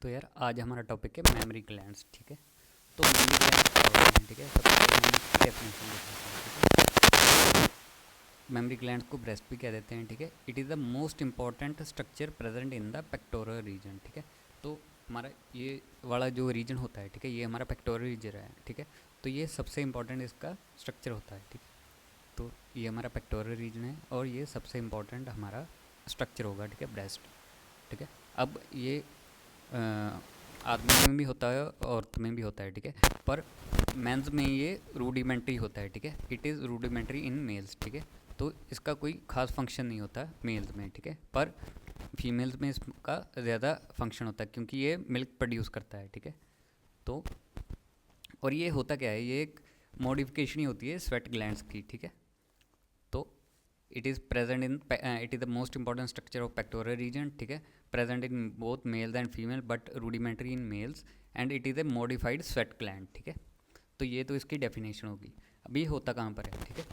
तो यार आज हमारा टॉपिक है मेमोरी ग्लैंड्स। ठीक है, तो मेमोरी ग्लैंड्स क्या होते हैं? ठीक है, सबसे पहले हम इसकी डेफिनेशन देख लेते हैं। ठीक है, मेमोरी ग्लैंड्स को ब्रेस्ट भी कह देते हैं। ठीक है, it is the most important structure present in the pectoral region. ठीक है, तो हमारा ये वाला जो रीजन होता है, ठीक है, ये हमारा पेक्टोरल रीजन है। ठीक है, तो ये सबसे इंपॉर्टेंट इसका स्ट्रक्चर होता है। ठीक है, तो ये हमारा पेक्टोरल रीजन है और ये सबसे इंपॉर्टेंट हमारा स्ट्रक्चर होगा। ठीक है, ब्रेस्ट। ठीक है, अब ये आदमी में भी होता है, औरत में भी होता है। ठीक है, पर मेंस में ये रूडिमेंट्री होता है। ठीक है, it is rudimentary in males. ठीक है, तो इसका कोई खास फंक्शन नहीं होता मेल्स में। ठीक है, पर फीमेल्स में इसका ज़्यादा फंक्शन होता है क्योंकि ये मिल्क प्रोड्यूस करता है। ठीक है, तो और ये होता क्या है, ये एक मॉडिफिकेशन ही होती है स्वेट ग्लैंड्स की। ठीक है, तो it is present in it is the most important structure of pectoral region. ठीक है, present in both mails and female but rudimentary in males and it is a modified sweat gland. ठीक है, तो ये तो इसकी डेफिनेशन होगी। अभी होता कहाँ पर है? ठीक है,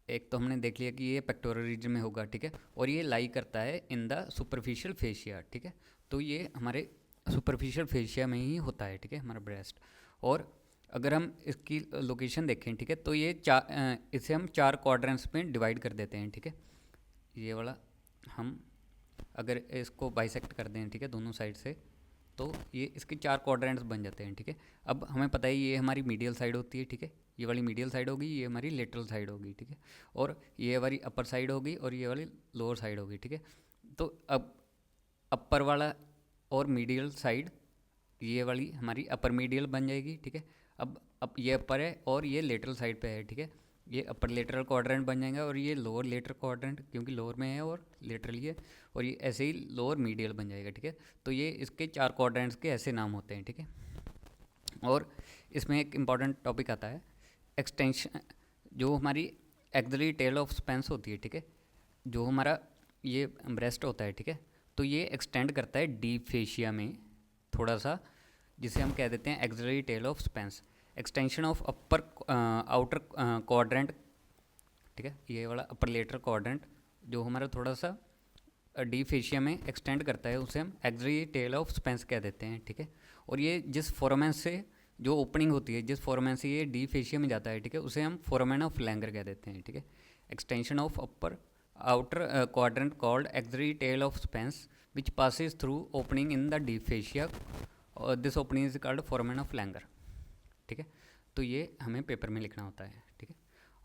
एक तो हमने देख लिया कि ये पेक्टोरल रीजन में होगा। ठीक है, और ये लाई करता है इन द सुपरफिशियल फेशिया। ठीक है, तो ये हमारे सुपरफिशियल फेशिया में ही होता है। ठीक है, हमारा ब्रेस्ट। और अगर हम इसकी लोकेशन देखें, ठीक है, तो ये इसे हम 4 क्वाड्रेंट्स में डिवाइड कर देते हैं। ठीक है, ये वाला हम अगर इसको बाइसेक्ट कर दें, ठीक है, दोनों साइड से, तो ये इसके 4 क्वाड्रेंट्स बन जाते हैं। ठीक है, अब हमें पता है ये हमारी मीडियल साइड होती है। ठीक है, ये वाली मीडियल साइड होगी, ये हमारी लेटरल साइड होगी। ठीक है, और ये हमारी अपर साइड होगी और ये वाली लोअर साइड होगी। ठीक है, तो अब अपर वाला और मीडियल साइड, ये वाली हमारी अपर मीडियल बन जाएगी। ठीक है, अब ये अपर है और ये लेटरल साइड पे है। ठीक है, ये अपर लेटरल क्वाड्रेंट बन जाएगा और ये लोअर लेटरल क्वाड्रेंट, क्योंकि लोअर में है और लेटरल ये, और ये ऐसे ही लोअर मीडियल बन जाएगा। ठीक है, तो ये इसके 4 क्वाड्रेंट्स के ऐसे नाम होते हैं। ठीक है, और इसमें एक इम्पॉर्टेंट टॉपिक आता है एक्सटेंशन, जो हमारी एक्सिलरी टेल ऑफ स्पेंस होती है। ठीक है, जो हमारा ये ब्रेस्ट होता है। ठीक है, तो ये एक्सटेंड करता है डीप फेशिया में थोड़ा सा, जिसे हम कह देते हैं axillary tail of Spence, extension of upper outer quadrant. ठीक है, ये वाला अपर लेटरल क्वाड्रेंट जो हमारा थोड़ा सा डीप फेशिया में एक्सटेंड करता है, उसे हम एक्सिलरी टेल ऑफ स्पेंस कह देते हैं। ठीक है, और ये जिस फोरामेन से जो ओपनिंग होती है, जिस फोरामेन से ये डीप फेशिया में जाता है, ठीक है, उसे हम फोरामेन ऑफ लैंगर कह देते हैं। ठीक है, extension of upper outer quadrant called axillary tail of Spence which passes through opening in the deep fascia. This opening is called foramen of Langer. ठीक है, तो ये हमें पेपर में लिखना होता है। ठीक है,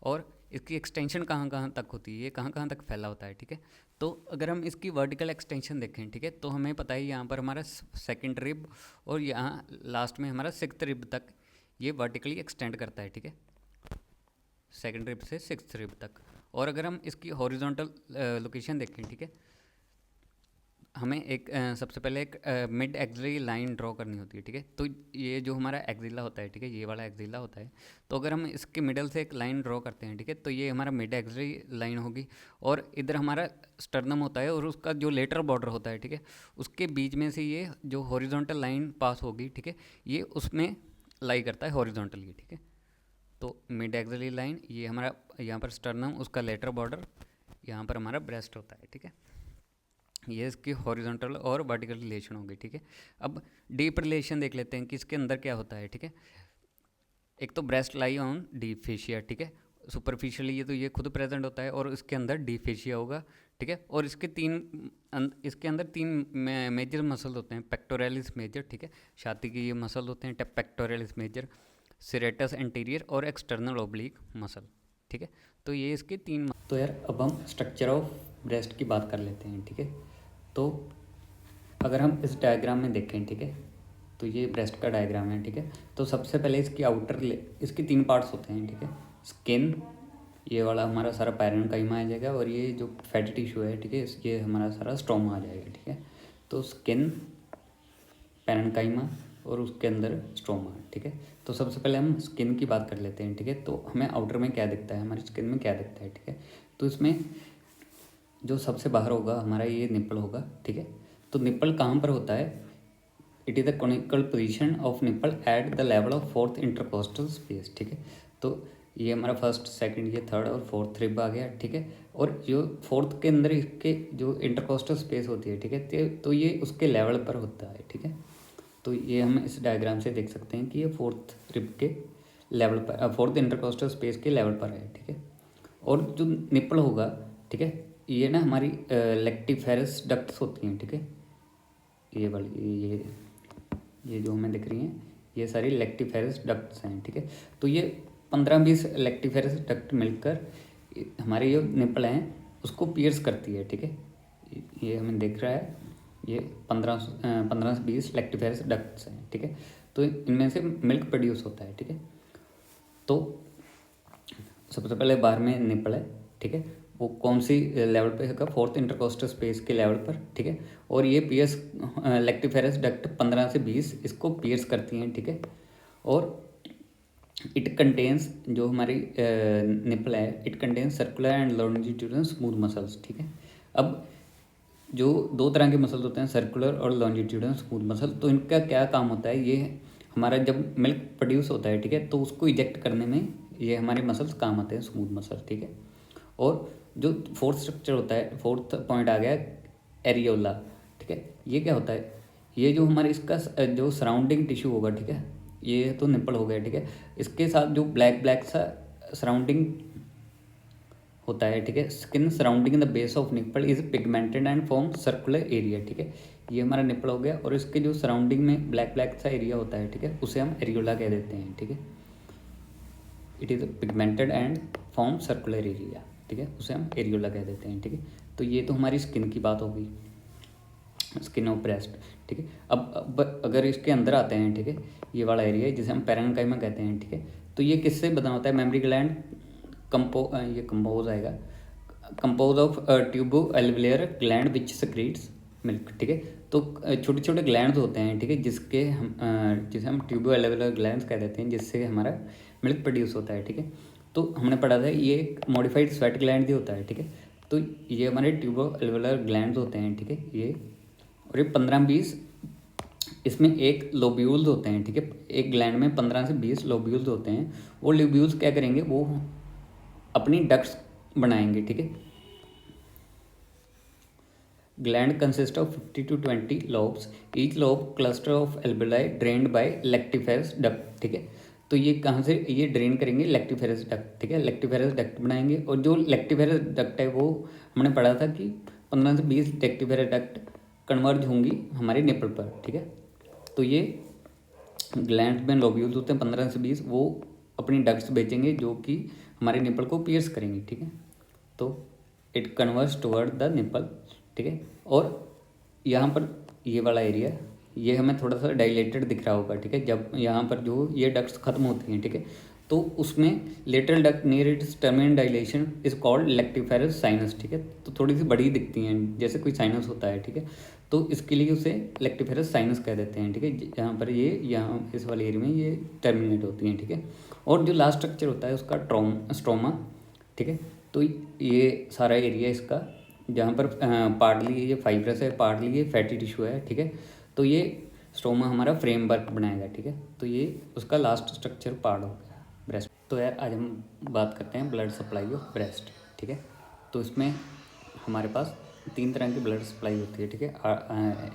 और इसकी एक्सटेंशन कहाँ कहाँ तक होती है, ये कहाँ कहाँ तक फैला होता है। ठीक है, तो अगर हम इसकी वर्टिकल एक्सटेंशन देखें, ठीक है, तो हमें पता है यहाँ पर हमारा सेकंड रिब और यहाँ लास्ट में हमारा 6th रिब तक ये वर्टिकली एक्सटेंड करता है। ठीक है, सेकंड रिब से 6th रिब तक। और अगर हम इसकी हॉरिजॉन्टल लोकेशन देखें, ठीक है, हमें एक सबसे पहले एक मिड एक्सिलरी लाइन ड्रॉ करनी होती है। ठीक है, तो ये जो हमारा एक्सिला होता है, ठीक है, ये वाला एक्सिला होता है, तो अगर हम इसके मिडल से एक लाइन ड्रॉ करते हैं, ठीक है, तो ये हमारा मिड एक्सिलरी लाइन होगी। और इधर हमारा स्टर्नम होता है और उसका जो लेटरल बॉर्डर होता है, ठीक है, उसके बीच में से ये जो हॉरिजॉन्टल लाइन पास होगी, ठीक है, ये उसमें लाई करता है हॉरिजॉन्टली। ठीक है, तो मिड एक्सिलरी लाइन, ये हमारा यहाँ पर स्टर्नम, उसका लेटरल बॉर्डर, यहाँ पर हमारा ब्रेस्ट होता है। ठीक है, ये इसकी हॉरिजॉन्टल और वर्टिकल रिलेशन होगी। ठीक है, अब डीप रिलेशन देख लेते हैं कि इसके अंदर क्या होता है। ठीक है, एक तो breast lie on deep fascia. ठीक है, सुपरफिशियली ये तो ये खुद प्रेजेंट होता है और इसके अंदर डीप फेशिया होगा। ठीक है, और इसके अंदर 3 मेजर मसल होते हैं, पेक्टोरलिस मेजर। ठीक है, छाती के ये मसल होते हैं पेक्टोरलिस मेजर, सिरेटस एंटीरियर और एक्सटर्नल ओब्लिक मसल। ठीक है, तो ये इसके 3। तो यार अब हम स्ट्रक्चर ऑफ ब्रेस्ट की बात कर लेते हैं। ठीक है, तो अगर हम इस डायग्राम में देखें, ठीक है, तो ये ब्रेस्ट का डायग्राम है। ठीक है, तो सबसे पहले इसकी 3 पार्ट्स होते हैं। ठीक है, स्किन, ये वाला हमारा सारा पैरेन्काइमा आ जाएगा, और ये जो फैटी टिश्यू है, ठीक है, ये हमारा सारा स्ट्रोमा आ जाएगा। ठीक है, तो स्किन, पैरेन्काइमा और उसके अंदर स्ट्रोमा। ठीक है, तो सबसे पहले हम स्किन की बात कर लेते हैं। ठीक है, तो हमें आउटर में क्या दिखता है, हमारी स्किन में क्या दिखता है। ठीक है, तो इसमें जो सबसे बाहर होगा हमारा ये निप्पल होगा। ठीक है, तो निप्पल कहाँ पर होता है? It is the conical position of nipple at the level of 4th intercostal space. ठीक है, तो ये हमारा फर्स्ट सेकंड, ये थर्ड और फोर्थ रिब आ गया, ठीक है। और जो फोर्थ के अंदर इसके जो इंटरकोस्टल स्पेस होती है, ठीक है, तो ये उसके लेवल पर होता है, ठीक है। तो ये हम इस डायग्राम से देख सकते हैं कि ये फोर्थ रिब के लेवल पर, फोर्थ इंटरकोस्टल स्पेस के लेवल पर है, ठीक है। और जो निप्पल होगा, ठीक है, ये ना हमारी लेक्टिफेरस डक्ट्स होती हैं, ठीक है। ये वाली ये जो हमें दिख रही हैं, ये सारी लेक्टिफेरस डक्ट्स हैं, ठीक है। तो ये 15-20 लेक्टिफेरस डक्ट मिलकर हमारे जो निप्पल हैं उसको पियर्स करती है, ठीक है। ये हमें दिख रहा है, ये 15 से 20 लेक्टिफेरस डक्ट्स हैं, ठीक है। तो इनमें से मिल्क प्रोड्यूस होता है, ठीक है। तो सबसे पहले बाहर में निप्पल है, ठीक है, वो कौन सी लेवल पे है, फोर्थ इंटरकोस्टल स्पेस के लेवल पर, ठीक है। और ये पियर्स लेक्टिफेरस डक्ट 15 से 20 इसको पियर्स करती हैं, ठीक है। और इट कंटेन्स, जो हमारी निप्पल है, it contains circular and longitudinal smooth muscles, ठीक है। अब जो दो तरह के मसल्स होते हैं, सर्कुलर और लॉन्जिट्यूडनल स्मूथ मसल, तो इनका क्या काम होता है, ये हमारा जब मिल्क प्रोड्यूस होता है, ठीक है, तो उसको इजेक्ट करने में ये हमारे मसल्स काम आते हैं, स्मूथ मसल, ठीक है। और जो फोर्थ स्ट्रक्चर होता है, फोर्थ पॉइंट आ गया एरियोला, ठीक है। ये क्या होता है, ये जो हमारे इसका जो सराउंडिंग टिश्यू होगा, ठीक है, ये तो निप्पल हो गया, ठीक है। इसके साथ जो ब्लैक ब्लैक सा सराउंडिंग होता है, ठीक है, skin surrounding the base of nipple is pigmented and form circular area, ठीक है। ये हमारा निप्पल हो गया, और इसके जो सराउंडिंग में ब्लैक ब्लैक सा एरिया होता है, ठीक है, उसे हम एरियोला कह देते हैं, ठीक है। It is pigmented and form circular area, ठीक है, उसे हम एरियोला कह देते हैं, ठीक है। तो ये तो हमारी स्किन की बात होगी, स्किन ऑफ ब्रेस्ट, ठीक है। अब अगर इसके अंदर आते हैं, ठीक है, ये वाला एरिया जिसे हम पैरेन्काइमा कहते हैं, ठीक है। तो ये किससे बना होता है, मेमरी ग्लैंड ये कंपोज आएगा, compose of tubulo alveolar gland which secretes milk, ठीक है। तो छोटे छोटे ग्लैंड्स होते हैं, ठीक है, जिसे हम ट्यूबो एल्वियर ग्लैंड्स कह देते हैं, जिससे हमारा मिल्क प्रोड्यूस होता है, ठीक है। तो हमने पढ़ा था ये एक मॉडिफाइड स्वेट ग्लैंड भी होता है, ठीक है। तो ये हमारे ट्यूबो एल्वियर ग्लैंड्स होते हैं, ठीक है, ये। और ये 15-20 इसमें एक लोब्यूल्स होते हैं, ठीक है। एक ग्लैंड में 15 से 20 लोब्यूल्स होते हैं। वो लोब्यूल्स क्या करेंगे, वो अपनी डक्ट्स बनाएंगे, ठीक है। Gland consist of 50 to 20 lobes, each lobe cluster of alveoli drained by lactiferous duct, ठीक है। तो ये कहाँ से ये ड्रेन करेंगे, लेक्टिफेरस डक्ट, ठीक है, लेक्टिफेरस डक्ट बनाएंगे। और जो लेक्टिफेरस डक्ट है वो हमने पढ़ा था कि 15 से 20 लेक्टिफेरस डक्ट कन्वर्ज होंगी हमारे निपल पर, ठीक है। तो ये ग्लैंड में लोब्यूल्स होते हैं 15 से 20, वो अपनी डक्ट्स बेचेंगे जो कि हमारे निपल को पियर्स करेंगे, ठीक है। तो it converse toward the nipple, ठीक है। और यहाँ पर ये वाला एरिया, ये हमें थोड़ा सा डायलेटेड दिख रहा होगा, ठीक है। जब यहाँ पर जो ये डक्ट्स खत्म होती हैं, ठीक है, तो उसमें lateral duct near it's terminal dilation is called lactiferous sinus, ठीक है। तो थोड़ी सी बड़ी दिखती हैं, जैसे कोई साइनस होता है, ठीक है। तो इसके लिए उसे लेक्टिफेरस साइनस कह देते हैं, ठीक है। जहाँ पर ये यहाँ इस वाले एरिया में ये टर्मिनेट होती हैं, ठीक है। और जो लास्ट स्ट्रक्चर होता है उसका स्ट्रोमा, ठीक है। तो ये सारा एरिया इसका, जहाँ पर पार्टली ये फाइब्रस है, पार्टली ये फैटी टिश्यू है, ठीक है। तो ये स्टोमा हमारा फ्रेमवर्क बनाएगा, ठीक है। तो ये उसका लास्ट स्ट्रक्चर पार्ट हो गया ब्रेस्ट। तो यार आज हम बात करते हैं ब्लड सप्लाई ऑफ ब्रेस्ट, ठीक है। तो इसमें हमारे पास 3 तरह की ब्लड सप्लाई होती है, ठीक है।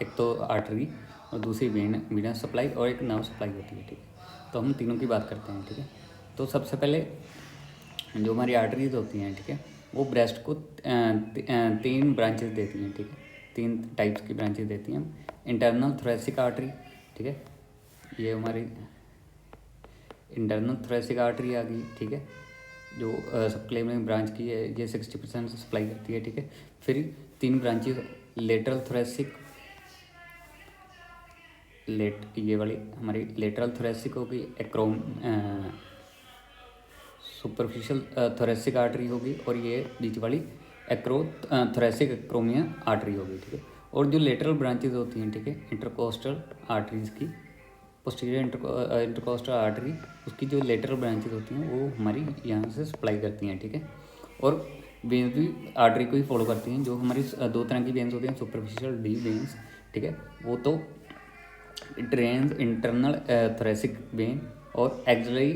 एक तो आर्टरी, और दूसरी वीनस सप्लाई, और एक नर्व सप्लाई होती है, ठीक है। तो हम तीनों की बात करते हैं, ठीक है। तो सबसे पहले जो हमारी आर्टरीज होती हैं, ठीक है, वो ब्रेस्ट को 3 ब्रांचेस देती हैं, ठीक है। 3 टाइप्स की ब्रांचेस देती हैं। इंटरनल थोरेसिक आर्टरी, ठीक है, ये हमारी इंटरनल थोरेसिक आर्टरी आ गई, ठीक है, जो सबक्लेवियन ब्रांच की है, ये 60% सप्लाई करती है, ठीक है। फिर 3 ब्रांचेस लेटरल थोरेसिक, ये वाली हमारी लेटरल थोरेसिक होगी, सुपरफिशियल थोरेसिक आर्टरी होगी, और ये बीच वाली थोरेसिक एक्रोमिया आर्टरी होगी, ठीक है। और जो लेटरल ब्रांचेस होती हैं, ठीक है, इंटरकोस्टल आर्टरीज की, पोस्टीरियर इंटरकोस्टल आर्टरी, उसकी जो लेटरल ब्रांचेस होती हैं वो हमारी यहाँ से सप्लाई करती हैं, ठीक है। और वेन्स भी आर्टरी को ही फॉलो करती हैं। जो हमारी 2 तरह की वेन्स होती हैं, सुपरफिशियल डीप वेन्स, ठीक है, वो तो ड्रेन्स इंटरनल थोरेसिक वेन और एक्सिलरी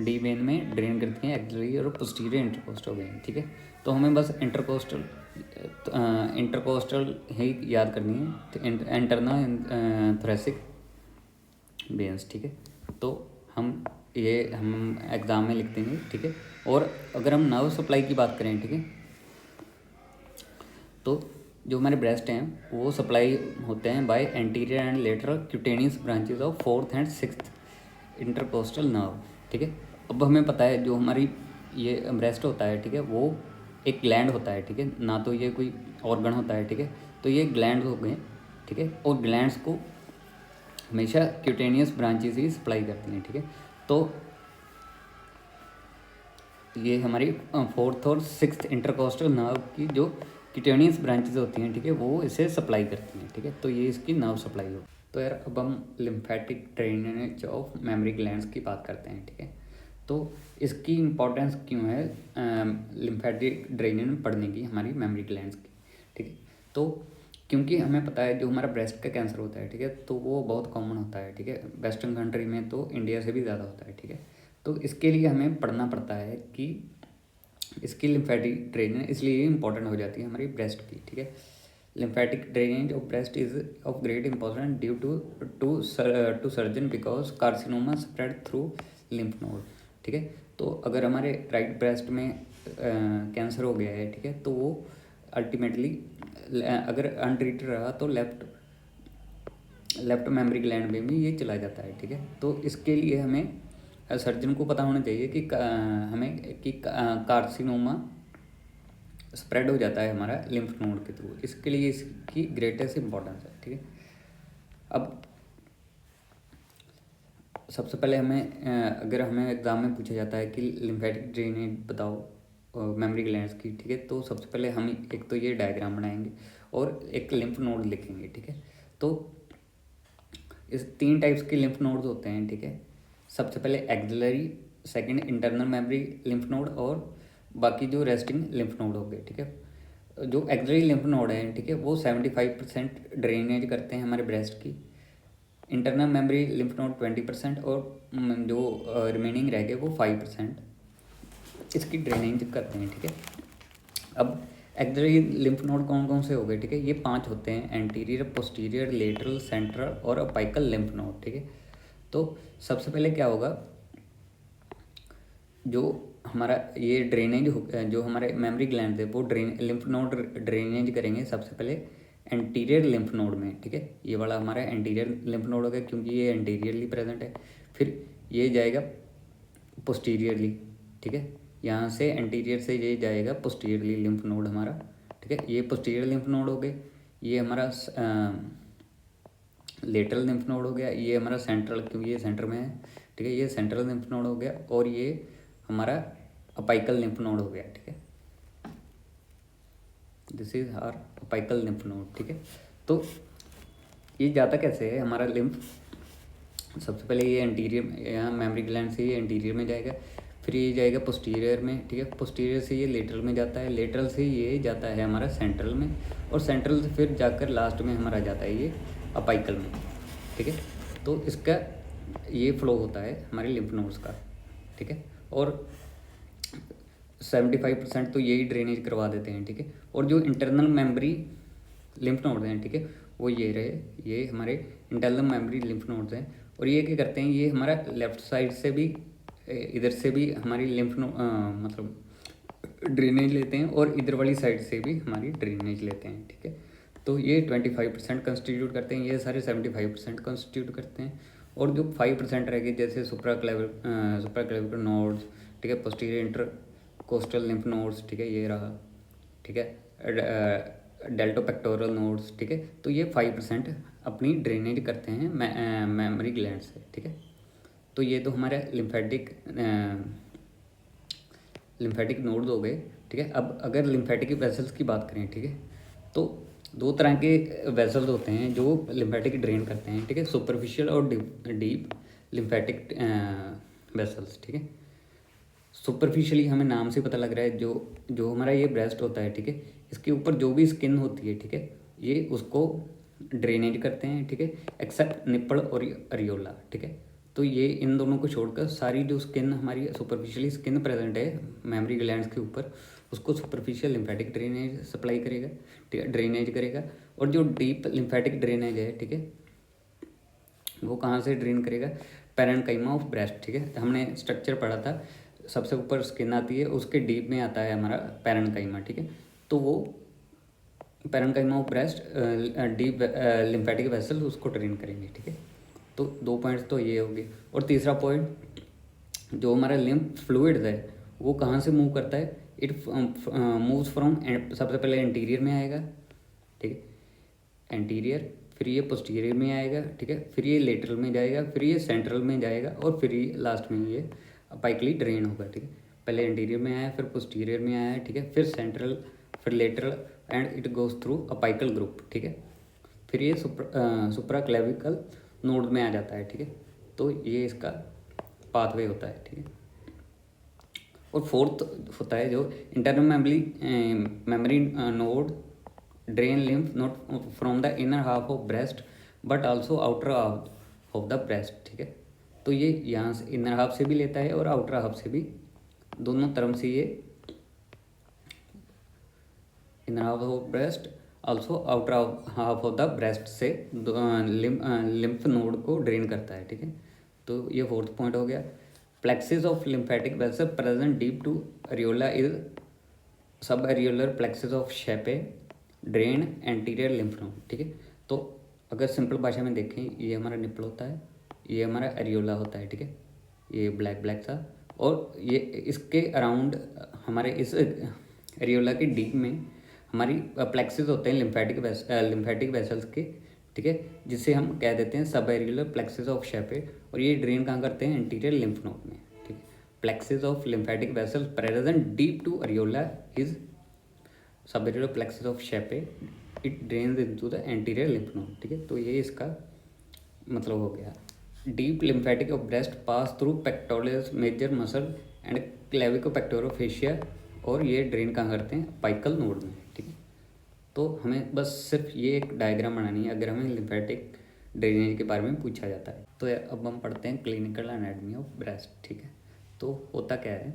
डी वेन में ड्रेन करती हैं एक्सिलरी और पोस्टीरियर इंटरकोस्टल वेन, ठीक है। तो हमें बस इंटरकोस्टल ही याद करनी है, इंटरनल थोरेसिक वेन्स, ठीक है। तो हम एग्ज़ाम में लिखते हैं, ठीक है। और अगर हम नर्व सप्लाई की बात करें, ठीक है, तो जो हमारे ब्रेस्ट हैं वो सप्लाई होते हैं by anterior and lateral cutaneous branches of fourth and sixth intercostal nerve, ठीक है। अब हमें पता है जो हमारी ये ब्रेस्ट होता है, ठीक है, वो एक ग्लैंड होता है, ठीक है, ना तो ये कोई ऑर्गन होता है, ठीक है। तो ये ग्लैंड हो गए, ठीक है, और ग्लैंड्स को हमेशा क्यूटेनियस ब्रांचेस ही सप्लाई करती हैं, ठीक है। तो ये हमारी फोर्थ और सिक्स्थ इंटरकोस्टल नर्व की जो क्यूटेनियस ब्रांचेस होती हैं, ठीक है, वो इसे सप्लाई करती हैं, ठीक है। तो ये इसकी नर्व सप्लाई हो। तो यार अब हम lymphatic drainage of mammary glands की बात करते हैं, ठीक है। तो इसकी इम्पोर्टेंस क्यों है लिम्फेटिक ड्रेनेज पढ़ने की हमारी मेमोरी ग्लैंड्स की, ठीक है। तो क्योंकि हमें पता है जो हमारा ब्रेस्ट का कैंसर होता है, ठीक है, तो वो बहुत कॉमन होता है, ठीक है, वेस्टर्न कंट्री में तो इंडिया से भी ज़्यादा होता है, ठीक है। तो इसके लिए हमें पढ़ना पड़ता है कि इसकी लिम्फेटिक ड्रेनेज इसलिए इम्पॉर्टेंट हो जाती है हमारी ब्रेस्ट की, ठीक है। Lymphatic drainage of breast is of great important due to surgeon because carcinoma spread through lymph node, ठीक है। तो अगर हमारे राइट ब्रेस्ट में कैंसर हो गया है, ठीक है, तो वो अल्टीमेटली अगर अनट्रीटेड रहा तो लेफ्ट मेमोरी ग्लैंड में भी ये चला जाता है, ठीक है। तो इसके लिए हमें सर्जन को पता होना चाहिए कि हमें कि कार्सिनोमा स्प्रेड हो जाता है हमारा लिम्फ नोड के थ्रू, इसके लिए इसकी ग्रेटेस्ट इंपॉर्टेंस है, ठीक है। अब सबसे पहले अगर हमें एग्ज़ाम में पूछा जाता है कि लिम्फेटिक ड्रेनेज बताओ मेमोरी ग्लैंड्स की, ठीक है, तो सबसे पहले हम एक तो ये डायग्राम बनाएंगे और एक लिम्फ नोड लिखेंगे, ठीक है। तो इस 3 टाइप्स के लिम्फ नोड्स होते हैं, ठीक है। सबसे पहले axillary, second internal memory lymph node और बाकी जो रेस्टिंग लिम्फ नोड हो गए, ठीक है। जो एक्सिलरी लिम्फ नोड है, ठीक है, वो 75% ड्रेनेज करते हैं हमारे ब्रेस्ट की। इंटरनल मेमोरी लिम्फ नोड 20% और जो रिमेनिंग रह गए वो 5% इसकी ड्रेनेज करते हैं, ठीक है। अब एक्सिलरी लिम्फ नोड कौन कौन से हो गए, ठीक है, ये 5 होते हैं, एंटीरियर, पोस्टीरियर, लेटरल, सेंट्रल और अपाइकल लिम्फ नोड, ठीक है। तो सबसे पहले क्या होगा, जो हमारा ये ड्रेनेज जो हमारे मेमोरी ग्लैंड है वो लिम्फ नोड ड्रेनेज करेंगे सबसे पहले एंटीरियर लिम्फ नोड में, ठीक है। ये वाला हमारा एंटीरियर लिम्फ नोड हो गया क्योंकि ये एंटीरियरली प्रेजेंट है। फिर ये जाएगा पोस्टीरियरली, ठीक है, यहाँ से एंटीरियर से ये जाएगा पोस्टीरियरली लिम्फ नोड हमारा, ठीक है। ये पोस्टीरियर लिम्फ नोड हो गए, ये हमारा लेटरल लिम्फ नोड हो गया, ये हमारा सेंट्रल क्योंकि ये सेंटर में है, ठीक है, ये सेंट्रल लिम्फ नोड हो गया और ये हमारा अपाइकल लिम्फ नोड हो गया, ठीक है। This is our apical lymph node, ठीक है। तो ये जाता कैसे है हमारा लिम्फ, सबसे पहले ये एंटीरियर यहाँ मेमोरी ग्लैंड से ये एंटीरियर में जाएगा, फिर ये जाएगा पोस्टीरियर में, ठीक है, पोस्टीरियर से ये लेटरल में जाता है, लेटरल से ये जाता है हमारा सेंट्रल में और सेंट्रल से फिर जाकर लास्ट में हमारा जाता है ये अपाइकल में, ठीक है। तो इसका ये फ्लो होता है हमारे लिम्फ नोड्स का, ठीक है। और 75% तो यही ड्रेनेज करवा देते हैं, ठीक है। और जो इंटरनल मेमोरी लिम्फ नोड्स हैं, ठीक है, वो ये रहे, ये हमारे इंटरनल मेमोरी लिम्फ नोड्स हैं और ये क्या करते हैं, ये हमारा लेफ़्ट साइड से भी इधर से भी हमारी लिम्फ नोड मतलब ड्रेनेज लेते हैं और इधर वाली साइड से भी हमारी ड्रेनेज लेते हैं, ठीक है। तो ये 25% कंस्टिट्यूट करते हैं, ये सारे 75% कंस्टिट्यूट करते हैं। और जो 5% रह गए जैसे सुप्राक्लेविकुलर नोड्स, ठीक है, पोस्टीरियर इंटरकोस्टल लिम्फ नोड्स, ठीक है, ये रहा, ठीक है, डेल्टोपेक्टोरल नोड्स, ठीक है। तो ये 5% अपनी ड्रेनेज करते हैं मेमोरी ग्लैंड से, ठीक है। तो ये तो हमारे लिम्फेटिक नोड्स हो गए, ठीक है। अब अगर लिम्फेटिक वेसल्स की बात करें, ठीक है, तो 2 तरह के वेसल्स होते हैं जो लिम्फेटिक ड्रेन करते हैं, ठीक है, सुपरफिशियल और डीप लिम्फेटिक वेसल्स, ठीक है। सुपरफिशियली हमें नाम से पता लग रहा है जो हमारा ये ब्रेस्ट होता है, ठीक है, इसके ऊपर जो भी स्किन होती है, ठीक है, ये उसको ड्रेनेज करते हैं, ठीक है, एक्सेप्ट निप्पल और अरियोला, ठीक है। तो ये इन दोनों को छोड़कर सारी जो स्किन हमारी सुपरफिशियली स्किन प्रेजेंट है मेमोरी ग्लैंड्स के ऊपर, उसको सुपरफिशियल लिम्फेटिक ड्रेनेज सप्लाई करेगा, ठीक है, ड्रेनेज करेगा। और जो डीप लिम्फेटिक ड्रेनेज है, ठीक है, वो कहाँ से ड्रेन करेगा? पैरेन्काइमा ऑफ ब्रेस्ट, ठीक है, हमने स्ट्रक्चर पढ़ा था, सबसे ऊपर स्किन आती है, उसके डीप में आता है हमारा पैरेन्काइमा, ठीक है। तो वो parenchyma of breast deep lymphatic vessel उसको ड्रेन करेंगे, ठीक है। तो 2 पॉइंट्स तो ये हो गए। और तीसरा पॉइंट, जो हमारा लिम्फ फ्लूइड्स है वो कहाँ से मूव करता है? इट मूव्स फ्रॉम, सबसे पहले एंटीरियर में आएगा, ठीक है, एंटीरियर, फिर ये पोस्टीरियर में आएगा, ठीक है, फिर ये लेटरल में जाएगा, फिर ये सेंट्रल में जाएगा, और फिर ये लास्ट में ये अपाइकली ड्रेन होगा, ठीक है। पहले एंटीरियर में आया, फिर पोस्टीरियर में आया, ठीक है, फिर सेंट्रल, फिर lateral, and it goes through apical group, ठीक है। फिर ये सुप्रा क्लेविकल नोड में आ जाता है, ठीक है। तो ये इसका पाथवे होता है, ठीक है। और फोर्थ होता है जो internal memory node drain lymph not from the inner half of breast but also outer half of the breast, ठीक है। तो ये यहाँ से इनर हाफ से भी लेता है और आउटर हाफ से भी, दोनों तरफ से ये inner half of breast also outer half of the breast से लिम्फ नोड को ड्रेन करता है, ठीक है। तो ये फोर्थ पॉइंट हो गया। Plexus of lymphatic vessel present deep to areola is sub areolar plexus of Sappey drain anterior lymph node, ठीक है। तो अगर सिंपल भाषा में देखें, ये हमारा निपल होता है, ये हमारा एरियोला होता है, ठीक है, ये ब्लैक ब्लैक सा, और ये इसके अराउंड हमारे इस एरियोला के डीप में हमारी प्लेक्सिस होते हैं लिम्फेटिक वेसल्स के, ठीक है, जिसे हम कह देते हैं सब एरियोलर प्लेक्सिस ऑफ शेपे, और ये ड्रेन कहाँ करते हैं? एंटीरियर लिम्फ नोड में, ठीक है। Plexus of lymphatic vessels present deep to areola is subarachnoid plexus of Sheppe, it drains into the anterior lymph node, ठीक है। तो ये इसका मतलब हो गया। Deep lymphatic of breast pass through pectoralis major muscle and clavipectoral fascia, और ये ड्रेन कहाँ करते हैं? अपाइकल नोड में, ठीक है। तो हमें बस सिर्फ ये एक डायग्राम बनानी है अगर हमें लिम्फेटिक ड्रेनेज के बारे में पूछा जाता है। तो अब हम पढ़ते हैं क्लिनिकल एनाटॉमी ऑफ ब्रेस्ट, ठीक है। तो होता क्या है,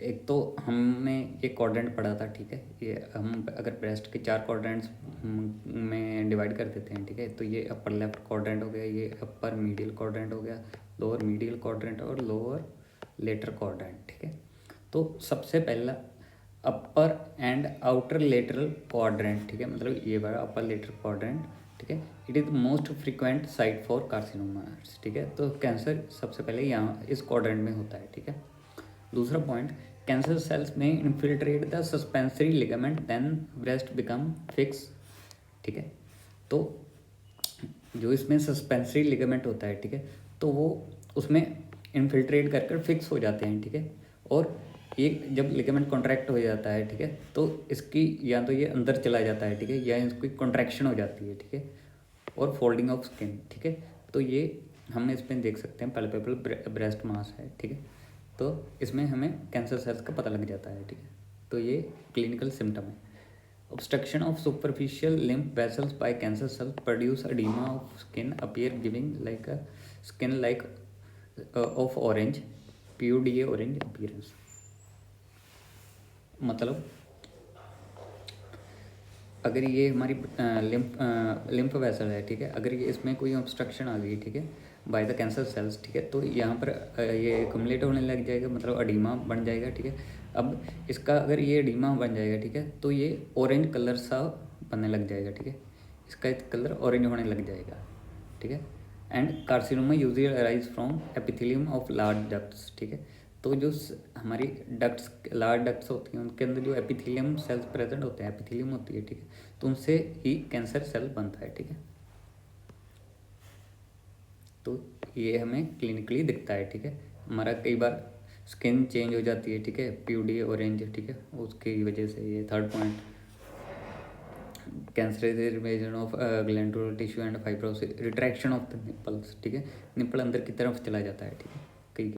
एक तो हमने ये क्वाड्रेंट पढ़ा था, ठीक है, ये हम अगर ब्रेस्ट के 4 क्वाड्रेंट्स में डिवाइड कर देते हैं, ठीक है, तो ये अपर लेफ्ट क्वाड्रेंट हो गया, ये अपर मीडियल क्वाड्रेंट हो गया, लोअर मीडियल क्वाड्रेंट और लोअर लेटर क्वाड्रेंट, ठीक है। तो सबसे पहला अपर एंड आउटर लेटरल क्वाड्रेंट, ठीक है, मतलब ये बड़ा अपर लेटर क्वाड्रेंट, ठीक है, it is most frequent site for carcinomas, ठीक है। तो कैंसर सबसे पहले यहाँ इस क्वाड्रेंट में होता है, ठीक है। दूसरा पॉइंट, कैंसर सेल्स में infiltrate the suspensory ligament then breast become fix, ठीक है। तो जो इसमें सस्पेंसरी लिगामेंट होता है, ठीक है, तो वो उसमें इन्फिल्ट्रेट कर कर फिक्स हो जाते हैं, ठीक है। और ये जब लिगामेंट कॉन्ट्रैक्ट हो जाता है, ठीक है, तो इसकी या तो ये अंदर चला जाता है, ठीक है, या इसकी कॉन्ट्रैक्शन हो जाती है, ठीक है, और फोल्डिंग ऑफ स्किन, ठीक है। तो ये हम इसमें देख सकते हैं पैल्पेबल ब्रेस्ट मास है, ठीक है। तो इसमें हमें कैंसर सेल्स का पता लग जाता है, ठीक है। तो ये क्लिनिकल सिम्टम है। Obstruction of superficial lymph vessels by cancer cells produce oedema of skin appear giving like a skin like of orange PUDA orange appearance. मतलब अगर ये हमारी लिम्फ वेसल है, ठीक है, अगर ये इसमें कोई ऑब्स्ट्रक्शन आ गई, ठीक है, बाय द कैंसर सेल्स, ठीक है, तो यहाँ पर ये कम्युलेट होने लग जाएगा, मतलब एडिमा बन जाएगा, ठीक है। अब इसका अगर ये एडिमा बन जाएगा, ठीक है, तो ये ऑरेंज कलर सा बनने लग जाएगा, ठीक है, इसका कलर ऑरेंज होने लग जाएगा, ठीक है। And carcinoma usually arise from epithelium of large ducts, ठीक है। तो जो हमारी डक्ट्स, लार्ज डक्ट्स होती हैं, उनके अंदर जो एपिथेलियम सेल्स प्रेजेंट होते हैं, एपिथेलियम होती है, ठीक है, तो उनसे ही कैंसर सेल बनता है, ठीक है। तो ये हमें क्लिनिकली दिखता है, ठीक है। हमारा कई बार स्किन चेंज हो जाती है, ठीक है, PUDA ऑरेंज, ठीक है, उसकी वजह से। ये third point, cancer invasion of glandular tissue and fibrosis, retraction of the nipples, ठीक है, निपल अंदर की तरफ चला जाता है, ठीक है।